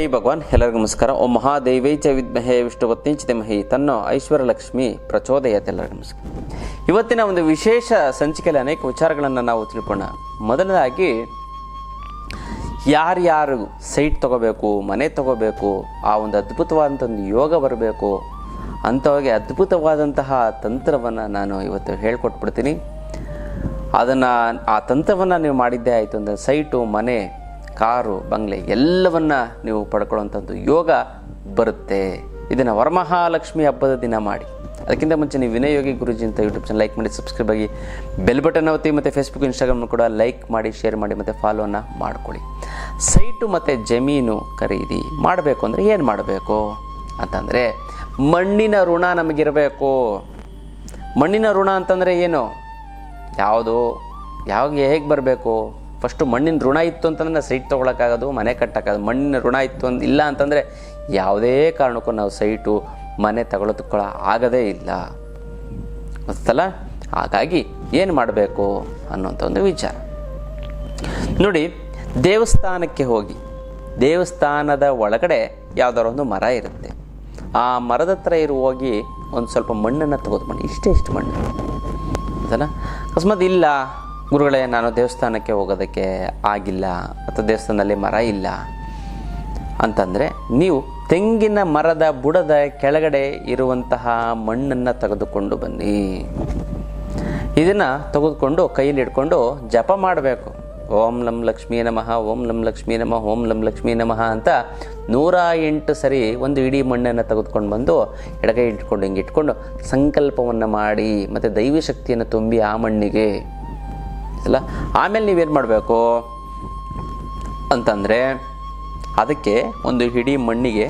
ಹೇ ಭಗವಾನ್, ಎಲ್ಲರಿಗೂ ನಮಸ್ಕಾರ. ಓಂ ಮಹಾದೇವೈ ಚ ವಿದ್ಮಹೇ ವಿಷ್ಣುಪತ್ನಿ ಚ ಧೀಮಹಿ ತನ್ನೋ ಐಶ್ವರ್ಯಲಕ್ಷ್ಮಿ ಪ್ರಚೋದಯಾತ್. ಎಲ್ಲರಿಗೂ ನಮಸ್ಕಾರ. ಇವತ್ತಿನ ಒಂದು ವಿಶೇಷ ಸಂಚಿಕೆಯಲ್ಲಿ ಅನೇಕ ವಿಚಾರಗಳನ್ನು ನಾವು ತಿಳ್ಕೊಳ್ಳೋಣ. ಮೊದಲನೇದಾಗಿ, ಯಾರ್ಯಾರು ಸೈಟ್ ತೊಗೋಬೇಕು, ಮನೆ ತೊಗೋಬೇಕು, ಆ ಒಂದು ಅದ್ಭುತವಾದಂಥ ಒಂದು ಯೋಗ ಬರಬೇಕು ಅಂಥವಾಗಿ ಅದ್ಭುತವಾದಂತಹ ತಂತ್ರವನ್ನು ನಾನು ಇವತ್ತು ಹೇಳ್ಕೊಟ್ಬಿಡ್ತೀನಿ. ಆ ತಂತ್ರವನ್ನು ನೀವು ಮಾಡಿದ್ದೇ ಆಯಿತು ಅಂದರೆ ಸೈಟು, ಮನೆ, ಕಾರು, ಬಂಗ್ಲೆ ಎಲ್ಲವನ್ನ ನೀವು ಪಡ್ಕೊಳ್ಳುವಂಥದ್ದು ಯೋಗ ಬರುತ್ತೆ. ಇದನ್ನು ವರಮಹಾಲಕ್ಷ್ಮಿ ಹಬ್ಬದ ದಿನ ಮಾಡಿ. ಅದಕ್ಕಿಂತ ಮುಂಚೆ ನೀವು ವಿನಯ್ ಯೋಗಿ ಗುರುಜಿ ಅಂತ ಯೂಟ್ಯೂಬ್ ಚಾನಲ್ ಲೈಕ್ ಮಾಡಿ, ಸಬ್ಸ್ಕ್ರೈಬ್ ಆಗಿ, ಬೆಲ್ ಬಟನ್ ಒತ್ತಿ, ಮತ್ತು ಫೇಸ್ಬುಕ್, ಇನ್ಸ್ಟಾಗ್ರಾಮ್ ಕೂಡ ಲೈಕ್ ಮಾಡಿ, ಶೇರ್ ಮಾಡಿ, ಮತ್ತು ಫಾಲೋನ ಮಾಡ್ಕೊಳ್ಳಿ. ಸೈಟು ಮತ್ತು ಜಮೀನು ಖರೀದಿ ಮಾಡಬೇಕು ಅಂದರೆ ಏನು ಮಾಡಬೇಕು ಅಂತಂದರೆ, ಮಣ್ಣಿನ ಋಣ ನಮಗಿರಬೇಕು. ಮಣ್ಣಿನ ಋಣ ಅಂತಂದರೆ ಏನು, ಹೇಗೆ ಬರಬೇಕು? ಫಸ್ಟು ಮಣ್ಣಿನ ಋಣ ಇತ್ತು ಅಂತಂದರೆ ಸೈಟ್ ತೊಗೊಳಕ್ಕಾಗೋದು, ಮನೆ ಕಟ್ಟೋಕ್ಕಾಗೋದು. ಮಣ್ಣಿನ ಋಣ ಇತ್ತು ಇಲ್ಲ ಅಂತಂದರೆ ಯಾವುದೇ ಕಾರಣಕ್ಕೂ ನಾವು ಸೈಟು, ಮನೆ ತಗೊಳ್ಳೋದಕ್ಕೆ ಆಗೋದೇ ಇಲ್ಲ, ಗೊತ್ತಲ್ಲ? ಹಾಗಾಗಿ ಏನು ಮಾಡಬೇಕು ಅನ್ನೋಂಥ ಒಂದು ವಿಚಾರ ನೋಡಿ. ದೇವಸ್ಥಾನಕ್ಕೆ ಹೋಗಿ, ದೇವಸ್ಥಾನದ ಒಳಗಡೆ ಯಾವುದಾದ್ರು ಒಂದು ಮರ ಇರುತ್ತೆ. ಆ ಮರದ ಹತ್ರ ಹೋಗಿ ಒಂದು ಸ್ವಲ್ಪ ಮಣ್ಣನ್ನು ತೆಗೆದುಕೊಂಡು, ಇಷ್ಟು ಮಣ್ಣು ಗೊತ್ತಲ್ಲ. ಅಕಸ್ಮಾತ್ ಇಲ್ಲ ಗುರುಗಳೇ, ನಾನು ದೇವಸ್ಥಾನಕ್ಕೆ ಹೋಗೋದಕ್ಕೆ ಆಗಿಲ್ಲ, ಅಥವಾ ದೇವಸ್ಥಾನದಲ್ಲಿ ಮರ ಇಲ್ಲ ಅಂತಂದರೆ, ನೀವು ತೆಂಗಿನ ಮರದ ಬುಡದ ಕೆಳಗಡೆ ಇರುವಂತಹ ಮಣ್ಣನ್ನು ತೆಗೆದುಕೊಂಡು ಬನ್ನಿ. ಇದನ್ನು ತೆಗೆದುಕೊಂಡು ಕೈಯಲ್ಲಿ ಹಿಡ್ಕೊಂಡು ಜಪ ಮಾಡಬೇಕು. ಓಂ ಲಂ ಲಕ್ಷ್ಮೀ ನಮಃ, ಓಂ ಲಂ ಲಕ್ಷ್ಮೀ ನಮಃ, ಓಂ ಲಂ ಲಕ್ಷ್ಮೀ ನಮಃ ಅಂತ 108 ಸರಿ ಒಂದು ಇಡೀ ಮಣ್ಣನ್ನು ತೆಗೆದುಕೊಂಡು ಬಂದು ಎಡಗೈ ಇಟ್ಕೊಂಡು ಹಿಂಗೆ ಇಟ್ಕೊಂಡು ಸಂಕಲ್ಪವನ್ನು ಮಾಡಿ, ಮತ್ತು ದೈವಿ ಶಕ್ತಿಯನ್ನು ತುಂಬಿ ಆ ಮಣ್ಣಿಗೆ ಅಲ್ಲ. ಆಮೇಲೆ ನೀವೇನು ಮಾಡಬೇಕು ಅಂತಂದರೆ, ಅದಕ್ಕೆ ಒಂದು ಇಡೀ ಮಣ್ಣಿಗೆ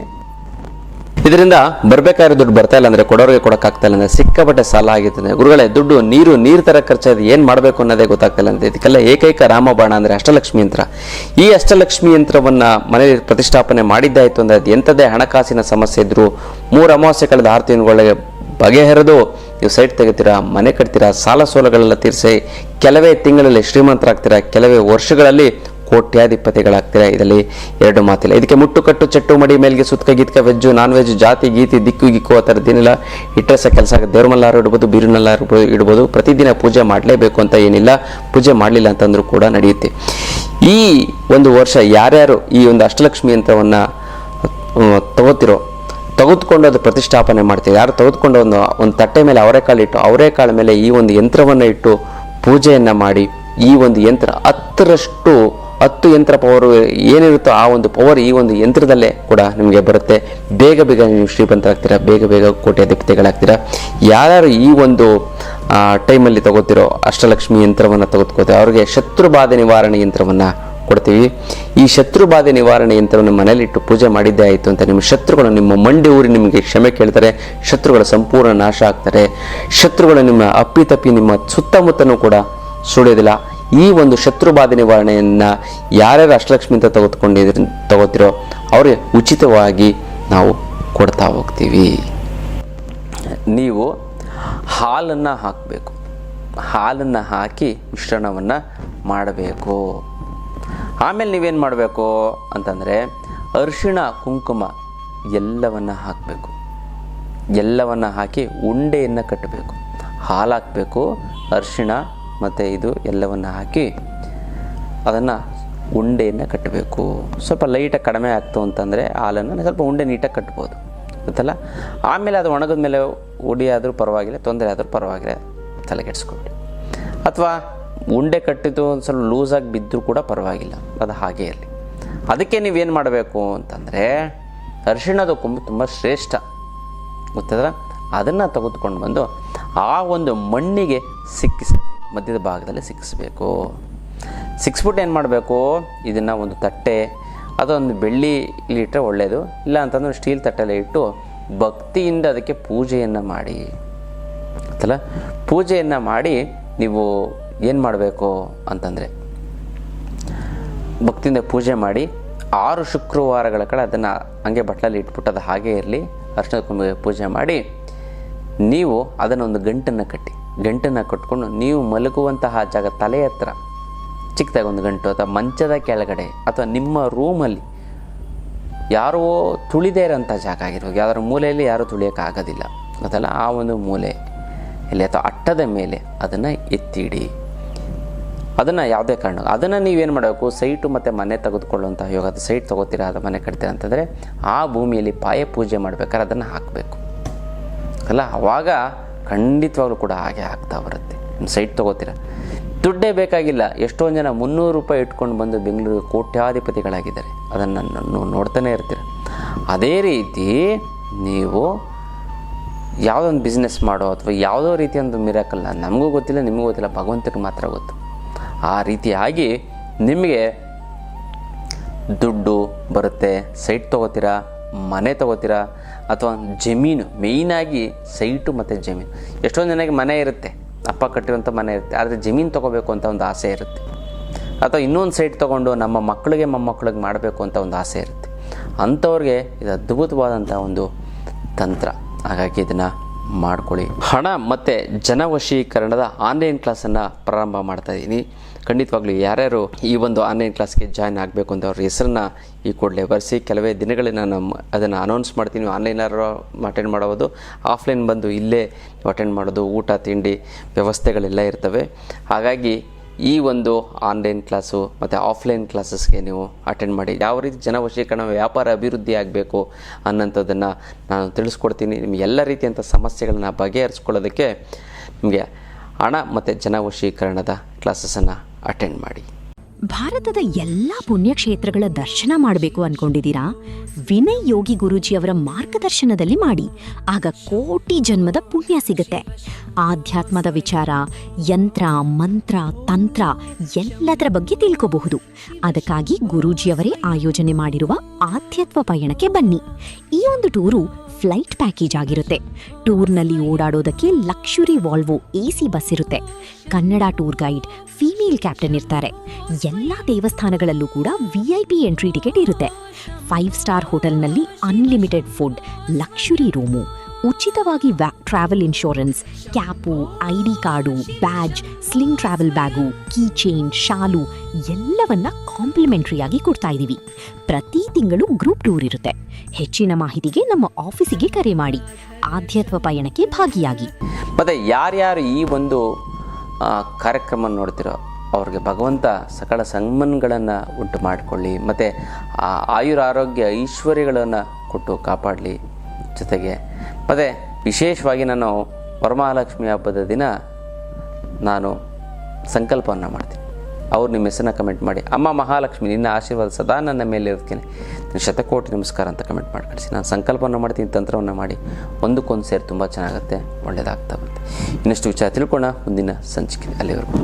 ಇದರಿಂದ ಬರಬೇಕಾದ್ರೆ ದುಡ್ಡು ಬರ್ತಾ ಇಲ್ಲ ಅಂದರೆ, ಕೊಡೋರಿಗೆ ಕೊಡೋಕ್ಕಾಗ್ತಾ ಇಲ್ಲ ಅಂದರೆ, ಸಿಕ್ಕಾಪಟ್ಟೆ ಸಾಲ ಆಗಿರ್ತದೆ. ಗುರುಗಳೇ, ದುಡ್ಡು ನೀರು ಥರ ಖರ್ಚಾದ ಏನು ಮಾಡಬೇಕು ಅನ್ನೋದೇ ಗೊತ್ತಾಗ್ತಿಲ್ಲ ಅಂತ. ಇದಕ್ಕೆಲ್ಲ ಏಕೈಕ ರಾಮಬಾಣ ಅಂದರೆ ಅಷ್ಟಲಕ್ಷ್ಮಿ ಯಂತ್ರ. ಈ ಅಷ್ಟಲಕ್ಷ್ಮಿ ಯಂತ್ರವನ್ನು ಮನೆಯಲ್ಲಿ ಪ್ರತಿಷ್ಠಾಪನೆ ಮಾಡಿದ್ದಾಯಿತು ಅಂದರೆ, ಅದು ಎಂಥದೇ ಹಣಕಾಸಿನ ಸಮಸ್ಯೆ ಇದ್ದರೂ 3 ಅಮಾವಾಸ್ಯೆ ಕಳೆದ 6 ತಿಂಗಳಿಗೆ ಬಗೆಹರಿದು ನೀವು ಸೈಟ್ ತೆಗಿತೀರಾ, ಮನೆ ಕಟ್ತೀರಾ, ಸಾಲ ಸೋಲಗಳೆಲ್ಲ ತೀರಿಸಿ ಕೆಲವೇ ತಿಂಗಳಲ್ಲಿ ಶ್ರೀಮಂತರಾಗ್ತೀರಾ, ಕೆಲವೇ ವರ್ಷಗಳಲ್ಲಿ ಕೋಟ್ಯಾಧಿಪತಿಗಳಾಗ್ತೀರಾ. ಇದರಲ್ಲಿ 2 ಮಾತಿಲ್ಲ. ಇದಕ್ಕೆ ಮುಟ್ಟು ಕಟ್ಟು ಚಟ್ಟು ಮಡಿ ಮೇಲ್ಗೆ ಸುತ್ತಕ ಗೀತ್ಕ, ವೆಜ್ಜು ನಾನ್ ವೆಜ್, ಜಾತಿ ಗೀತಿ, ದಿಕ್ಕು ಗಿಕ್ಕು ಆ ಥರದ್ದೇನಿಲ್ಲ. ಇಟ್ಟರೆ ಕೆಲಸ ಆಗುತ್ತೆ. ದೇವ್ರ ಮಲ್ಲಾರು ಇಡ್ಬೋದು, ಬೀರಿನಲ್ಲಾರು ಇಡ್ಬೋದು. ಪ್ರತಿದಿನ ಪೂಜೆ ಮಾಡಲೇಬೇಕು ಅಂತ ಏನಿಲ್ಲ. ಪೂಜೆ ಮಾಡಲಿಲ್ಲ ಅಂತಂದ್ರೂ ಕೂಡ ನಡೆಯುತ್ತೆ. ಈ ಒಂದು ವರ್ಷ ಯಾರ್ಯಾರು ಈ ಒಂದು ಅಷ್ಟಲಕ್ಷ್ಮಿ ಯಂತ್ರವನ್ನು ತೆಗೆದುಕೊಂಡು ಅದು ಪ್ರತಿಷ್ಠಾಪನೆ ಮಾಡ್ತೀವಿ, ಯಾರು ತೆಗೆದುಕೊಂಡು ಒಂದು ತಟ್ಟೆ ಮೇಲೆ ಅವರೆಕಾಳು ಇಟ್ಟು, ಅವರೆಕಾಳು ಮೇಲೆ ಈ ಒಂದು ಯಂತ್ರವನ್ನು ಇಟ್ಟು ಪೂಜೆಯನ್ನು ಮಾಡಿ, ಈ ಒಂದು ಯಂತ್ರ 10 ಯಂತ್ರ ಪವರ್ ಏನಿರುತ್ತೋ ಆ ಒಂದು ಪವರ್ ಈ ಒಂದು ಯಂತ್ರದಲ್ಲೇ ಕೂಡ ನಿಮಗೆ ಬರುತ್ತೆ. ಬೇಗ ನೀವು ಶ್ರೀಮಂತರಾಗ್ತೀರಾ, ಬೇಗ ಕೋಟ್ಯಾಧಿಪತಿಗಳಾಗ್ತೀರಾ. ಯಾರ್ಯಾರು ಈ ಒಂದು ಟೈಮಲ್ಲಿ ತಗೋತಿರೋ ಅಷ್ಟಲಕ್ಷ್ಮಿ ಯಂತ್ರವನ್ನು ತೆಗೆದುಕೋತೀರೋ ಅವ್ರಿಗೆ ಶತ್ರುಬಾಧೆ ನಿವಾರಣೆ ಯಂತ್ರವನ್ನು ಕೊಡ್ತೀವಿ. ಈ ಶತ್ರುಬಾಧೆ ನಿವಾರಣೆ ಯಂತ್ರವನ್ನು ಮನೆಯಲ್ಲಿಟ್ಟು ಪೂಜೆ ಮಾಡಿದ್ದೇ ಆಯಿತು ಅಂತ ನಿಮ್ಮ ಶತ್ರುಗಳು ನಿಮ್ಮ ಮಂಡಿ ಊರಿ ನಿಮಗೆ ಕ್ಷಮೆ ಕೇಳ್ತಾರೆ. ಶತ್ರುಗಳ ಸಂಪೂರ್ಣ ನಾಶ ಆಗ್ತಾರೆ. ಶತ್ರುಗಳು ನಿಮ್ಮ ಅಪ್ಪಿತಪ್ಪಿ ನಿಮ್ಮ ಸುತ್ತಮುತ್ತನೂ ಕೂಡ ಸುಳಿಯೋದಿಲ್ಲ. ಈ ಒಂದು ಶತ್ರುಬಾಧೆ ನಿವಾರಣೆಯನ್ನು ಯಾರ್ಯಾರು ಅಷ್ಟಲಕ್ಷ್ಮಿ ಅಂತ ತಗೋತಿರೋ ಅವ್ರಿಗೆ ಉಚಿತವಾಗಿ ನಾವು ಕೊಡ್ತಾ ಹೋಗ್ತೀವಿ. ನೀವು ಹಾಲನ್ನು ಹಾಕಬೇಕು. ಹಾಲನ್ನು ಹಾಕಿ ಮಿಶ್ರಣವನ್ನು ಮಾಡಬೇಕು. ಆಮೇಲೆ ನೀವೇನು ಮಾಡಬೇಕು ಅಂತಂದರೆ, ಅರಿಶಿಣ, ಕುಂಕುಮ ಎಲ್ಲವನ್ನು ಹಾಕಬೇಕು. ಎಲ್ಲವನ್ನು ಹಾಕಿ ಉಂಡೆಯನ್ನು ಕಟ್ಟಬೇಕು. ಹಾಲು ಹಾಕಬೇಕು, ಅರಿಶಿಣ ಮತ್ತು ಇದು ಎಲ್ಲವನ್ನು ಹಾಕಿ ಅದನ್ನು ಉಂಡೆಯನ್ನು ಕಟ್ಟಬೇಕು. ಸ್ವಲ್ಪ ಲೈಟಾಗಿ ಕಡಿಮೆ ಆಗ್ತು ಅಂತಂದರೆ ಹಾಲನ್ನು ಸ್ವಲ್ಪ ಉಂಡೆ ನೀಟಾಗಿ ಕಟ್ಬೋದು, ಗೊತ್ತಲ್ಲ. ಆಮೇಲೆ ಅದು ಒಣಗಿದ ಮೇಲೆ ಉಡಿ ಆದರೂ ಪರವಾಗಿಲ್ಲ, ತೊಂದರೆ ಆದರೂ ಪರವಾಗಿಲ್ಲ, ತಲೆಗೆಡ್ಸ್ಕೊಬಿಡಿ. ಅಥವಾ ಉಂಡೆ ಕಟ್ಟಿದ್ದು ಒಂದು ಸ್ವಲ್ಪ ಲೂಸಾಗಿ ಬಿದ್ದರೂ ಕೂಡ ಪರವಾಗಿಲ್ಲ, ಅದು ಹಾಗೇ ಇರಲಿ. ಅದಕ್ಕೆ ನೀವೇನು ಮಾಡಬೇಕು ಅಂತಂದರೆ, ಅರಿಶಿಣದ ಕೊಂಬು ತುಂಬ ಶ್ರೇಷ್ಠ, ಗೊತ್ತದ. ಅದನ್ನು ತೆಗೆದುಕೊಂಡು ಬಂದು ಆ ಒಂದು ಮಣ್ಣಿಗೆ ಸಿಕ್ಕಿಸಬೇಕು. ಮಧ್ಯದ ಭಾಗದಲ್ಲಿ ಸಿಕ್ಕಿಸ್ಬೇಕು. ಸಿಕ್ಸ್ಬಿಟ್ಟು ಏನು ಮಾಡಬೇಕು, ಇದನ್ನು ಒಂದು ತಟ್ಟೆ ಅದೊಂದು ಬೆಳ್ಳಿಲಿ ಇಟ್ಟರೆ ಒಳ್ಳೆಯದು, ಇಲ್ಲ ಅಂತಂದರೆ ಸ್ಟೀಲ್ ತಟ್ಟೆಲೆ ಇಟ್ಟು ಭಕ್ತಿಯಿಂದ ಅದಕ್ಕೆ ಪೂಜೆಯನ್ನು ಮಾಡಿ, ಗೊತ್ತಲ್ಲ. ಪೂಜೆಯನ್ನು ಮಾಡಿ ನೀವು ಏನು ಮಾಡಬೇಕು ಅಂತಂದರೆ, ಭಕ್ತಿಯಿಂದ ಪೂಜೆ ಮಾಡಿ 6 ಶುಕ್ರವಾರಗಳ ಕಡೆ ಅದನ್ನು ಹಂಗೆ ಬಟ್ಲಲ್ಲಿ ಇಟ್ಬಿಟ್ಟು ಅದು ಹಾಗೇ ಇರಲಿ. ಅರ್ಶಿಣದ ಕೊಂಬಿಗೆ ಪೂಜೆ ಮಾಡಿ ನೀವು ಅದನ್ನು ಒಂದು ಗಂಟನ್ನು ಕಟ್ಕೊಂಡು ನೀವು ಮಲಗುವಂತಹ ಜಾಗ ತಲೆ ಹತ್ರ ಚಿಕ್ಕದಾಗಿ ಒಂದು ಗಂಟು ಅಥವಾ ಮಂಚದ ಕೆಳಗಡೆ ಅಥವಾ ನಿಮ್ಮ ರೂಮಲ್ಲಿ ಯಾರೋ ತುಳಿದೇ ಇರೋಂಥ ಜಾಗ ಆಗಿರ್ಬೇಕು, ಯಾವ್ದಾದ್ರು ಮೂಲೆಯಲ್ಲಿ ಯಾರೂ ತುಳಿಯೋಕ್ಕಾಗೋದಿಲ್ಲ ಅದಲ್ಲ, ಆ ಒಂದು ಮೂಲೆ ಇಲ್ಲಿ ಅಥವಾ ಅಟ್ಟದ ಮೇಲೆ ಅದನ್ನು ಎತ್ತಿಡಿ. ಅದನ್ನು ಯಾವುದೇ ಕಾರಣ ಅದನ್ನು ನೀವೇನು ಮಾಡಬೇಕು, ಸೈಟು ಮತ್ತು ಮನೆ ತೆಗೆದುಕೊಳ್ಳುವಂಥ ಯೋಗದ ಸೈಟ್ ತೊಗೋತೀರಾ, ಅದು ಮನೆ ಕಟ್ತೀರಾ ಅಂತಂದರೆ ಆ ಭೂಮಿಯಲ್ಲಿ ಪಾಯ ಪೂಜೆ ಮಾಡ್ಬೇಕಾದ್ರೆ ಅದನ್ನು ಹಾಕಬೇಕು ಅಲ್ಲ, ಆವಾಗ ಖಂಡಿತವಾಗ್ಲೂ ಕೂಡ ಹಾಗೆ ಆಗ್ತಾ ಬರುತ್ತೆ. ಸೈಟ್ ತೊಗೋತೀರ, ದುಡ್ಡೇ ಬೇಕಾಗಿಲ್ಲ. ಎಷ್ಟೊಂದು ಜನ 300 ರೂಪಾಯಿ ಇಟ್ಕೊಂಡು ಬಂದು ಬೆಂಗಳೂರಿಗೆ ಕೋಟ್ಯಾಧಿಪತಿಗಳಾಗಿದ್ದಾರೆ, ಅದನ್ನು ನೋಡ್ತಾನೆ ಇರ್ತೀರ. ಅದೇ ರೀತಿ ನೀವು ಯಾವುದೊಂದು ಬಿಸ್ನೆಸ್ ಮಾಡೋ ಅಥವಾ ಯಾವುದೋ ರೀತಿಯೊಂದು ಮಿರಾಕಲ್ಲ, ನಮಗೂ ಗೊತ್ತಿಲ್ಲ ನಿಮಗೂ ಗೊತ್ತಿಲ್ಲ, ಭಗವಂತನಿಗೆ ಮಾತ್ರ ಗೊತ್ತು. ಆ ರೀತಿಯಾಗಿ ನಿಮಗೆ ದುಡ್ಡು ಬರುತ್ತೆ. ಸೈಟ್ ತೊಗೋತೀರಾ, ಮನೆ ತೊಗೋತೀರಾ, ಅಥವಾ ಜಮೀನು, ಮೇಯ್ನಾಗಿ ಸೈಟು ಮತ್ತು ಜಮೀನು. ಎಷ್ಟೊಂದು ಜನಕ್ಕೆ ಮನೆ ಇರುತ್ತೆ, ಅಪ್ಪ ಕಟ್ಟಿರುವಂಥ ಮನೆ ಇರುತ್ತೆ, ಆದರೆ ಜಮೀನು ತೊಗೋಬೇಕು ಅಂತ ಒಂದು ಆಸೆ ಇರುತ್ತೆ, ಅಥವಾ ಇನ್ನೊಂದು ಸೈಟ್ ತೊಗೊಂಡು ನಮ್ಮ ಮಕ್ಕಳಿಗೆ ಮೊಮ್ಮಕ್ಕಳಿಗೆ ಮಾಡಬೇಕು ಅಂತ ಒಂದು ಆಸೆ ಇರುತ್ತೆ. ಅಂಥವ್ರಿಗೆ ಇದು ಅದ್ಭುತವಾದಂಥ ಒಂದು ತಂತ್ರ. ಹಾಗಾಗಿ ಇದನ್ನು ಮಾಡ್ಕೊಳ್ಳಿ. ಹಣ ಮತ್ತು ಜನವಶೀಕರಣದ ಆನ್ಲೈನ್ ಕ್ಲಾಸನ್ನು ಪ್ರಾರಂಭ ಮಾಡ್ತಾಯಿದ್ದೀನಿ. ಖಂಡಿತವಾಗ್ಲೂ ಯಾರ್ಯಾರು ಈ ಒಂದು ಆನ್ಲೈನ್ ಕ್ಲಾಸ್ಗೆ ಜಾಯ್ನ್ ಆಗಬೇಕು ಅಂತ ಅವ್ರ ಹೆಸರನ್ನ ಈ ಕೂಡಲೇ ಬರೆಸಿ. ಕೆಲವೇ ದಿನಗಳಲ್ಲಿ ನಾನು ಅದನ್ನು ಅನೌನ್ಸ್ ಮಾಡ್ತೀನಿ. ಆನ್ಲೈನರು ಅಟೆಂಡ್ ಮಾಡೋದು, ಆಫ್ಲೈನ್ ಬಂದು ಇಲ್ಲೇ ಅಟೆಂಡ್ ಮಾಡೋದು, ಊಟ ತಿಂಡಿ ವ್ಯವಸ್ಥೆಗಳೆಲ್ಲ ಇರ್ತವೆ. ಹಾಗಾಗಿ ಈ ಒಂದು ಆನ್ಲೈನ್ ಕ್ಲಾಸು ಮತ್ತು ಆಫ್ಲೈನ್ ಕ್ಲಾಸಸ್ಗೆ ನೀವು ಅಟೆಂಡ್ ಮಾಡಿ. ಯಾವ ರೀತಿ ಜನವಶೀಕರಣ ವ್ಯಾಪಾರ ಅಭಿವೃದ್ಧಿ ಆಗಬೇಕು ಅನ್ನೋಂಥದ್ದನ್ನು ನಾನು ತಿಳಿಸ್ಕೊಡ್ತೀನಿ. ನಿಮಗೆ ಎಲ್ಲ ರೀತಿಯಂಥ ಸಮಸ್ಯೆಗಳನ್ನ ಬಗೆಹರಿಸ್ಕೊಳ್ಳೋದಕ್ಕೆ ನಿಮಗೆ ಹಣ ಮತ್ತು ಜನವಶೀಕರಣದ ಕ್ಲಾಸಸನ್ನು ಅಟೆಂಡ್ ಮಾಡಿ. ಭಾರತದ ಎಲ್ಲ ಪುಣ್ಯಕ್ಷೇತ್ರಗಳ ದರ್ಶನ ಮಾಡಬೇಕು ಅನ್ಕೊಂಡಿದ್ದೀರಾ? ವಿನಯ್ ಯೋಗಿ ಗುರೂಜಿಯವರ ಮಾರ್ಗದರ್ಶನದಲ್ಲಿ ಮಾಡಿ. ಆಗ ಕೋಟಿ ಜನ್ಮದ ಪುಣ್ಯ ಸಿಗುತ್ತೆ. ಆಧ್ಯಾತ್ಮದ ವಿಚಾರ, ಯಂತ್ರ, ಮಂತ್ರ, ತಂತ್ರ ಎಲ್ಲದರ ಬಗ್ಗೆ ತಿಳ್ಕೋಬಹುದು. ಅದಕ್ಕಾಗಿ ಗುರೂಜಿಯವರೇ ಆಯೋಜನೆ ಮಾಡಿರುವ ಆಧ್ಯಾತ್ಮ ಪಯಣಕ್ಕೆ ಬನ್ನಿ. ಈ ಒಂದು ಟೂರು ಫ್ಲೈಟ್ ಪ್ಯಾಕೇಜ್ ಆಗಿರುತ್ತೆ. ಟೂರ್ನಲ್ಲಿ ಓಡಾಡೋದಕ್ಕೆ ಲಕ್ಷುರಿ ವಾಲ್ವೋ AC ಬಸ್ ಇರುತ್ತೆ. Kannada tour guide, female captain ಇರ್ತಾರೆ. ಎಲ್ಲ ದೇವಸ್ಥಾನಗಳಲ್ಲೂ ಕೂಡ VIP ಎಂಟ್ರಿ ಟಿಕೆಟ್ ಇರುತ್ತೆ. 5 ಸ್ಟಾರ್ ಹೋಟೆಲ್ನಲ್ಲಿ ಅನ್ಲಿಮಿಟೆಡ್ ಫುಡ್, ಲಕ್ಷುರಿ ರೂಮು, ಉಚಿತವಾಗಿ travel insurance, cap, ID card, badge, sling travel bag, key chain, ಶಾಲು ಎಲ್ಲವನ್ನ ಕಾಂಪ್ಲಿಮೆಂಟ್ರಿಯಾಗಿ ಕೊಡ್ತಾ ಇದ್ದೀವಿ. ಪ್ರತಿ ತಿಂಗಳು ಗ್ರೂಪ್ ಟೂರ್ ಇರುತ್ತೆ. ಹೆಚ್ಚಿನ ಮಾಹಿತಿಗೆ ನಮ್ಮ ಆಫೀಸಿಗೆ ಕರೆ ಮಾಡಿ. ಆಧ್ಯಾತ್ಮ ಪಯಣಕ್ಕೆ ಭಾಗಿಯಾಗಿ. ಮತ್ತು ಯಾರ್ಯಾರು ಈ ಒಂದು ಕಾರ್ಯಕ್ರಮ ನೋಡ್ತಿರೋ ಅವ್ರಿಗೆ ಭಗವಂತ ಸಕಲ ಸನ್ಮಾನಗಳನ್ನು ಉಂಟು ಮಾಡಿಕೊಳ್ಳಿ, ಮತ್ತು ಆಯುರಾರೋಗ್ಯ ಐಶ್ವರ್ಯಗಳನ್ನು ಕೊಟ್ಟು ಕಾಪಾಡಲಿ. ಜೊತೆಗೆ ಮತ್ತು ವಿಶೇಷವಾಗಿ ನಾನು ವರಮಹಾಲಕ್ಷ್ಮಿ ಹಬ್ಬದ ದಿನ ನಾನು ಸಂಕಲ್ಪವನ್ನು ಮಾಡ್ತೀನಿ. ಅವ್ರು ನಿಮ್ಮ ಹೆಸರನ್ನ ಕಮೆಂಟ್ ಮಾಡಿ, ಅಮ್ಮ ಮಹಾಲಕ್ಷ್ಮಿ ನಿನ್ನ ಆಶೀರ್ವಾದ ಸದಾ ನನ್ನ ಮೇಲೆ ಇರ್ತೀನಿ, ಶತಕೋಟಿ ನಮಸ್ಕಾರ ಅಂತ ಕಮೆಂಟ್ ಮಾಡಿ ಕಳಿಸಿ. ನಾನು ಸಂಕಲ್ಪವನ್ನು ಮಾಡ್ತೀನಿ, ತಂತ್ರವನ್ನು ಮಾಡಿ ಒಂದಕ್ಕೊಂದು ಸೇರಿ ತುಂಬ ಚೆನ್ನಾಗುತ್ತೆ, ಒಳ್ಳೆಯದಾಗ್ತಾ ಬರುತ್ತೆ. ಇನ್ನಷ್ಟು ವಿಚಾರ ತಿಳ್ಕೊಳ್ಳೋಣ ಮುಂದಿನ ಸಂಚಿಕೆ. ಅಲ್ಲಿವರೆಗೂ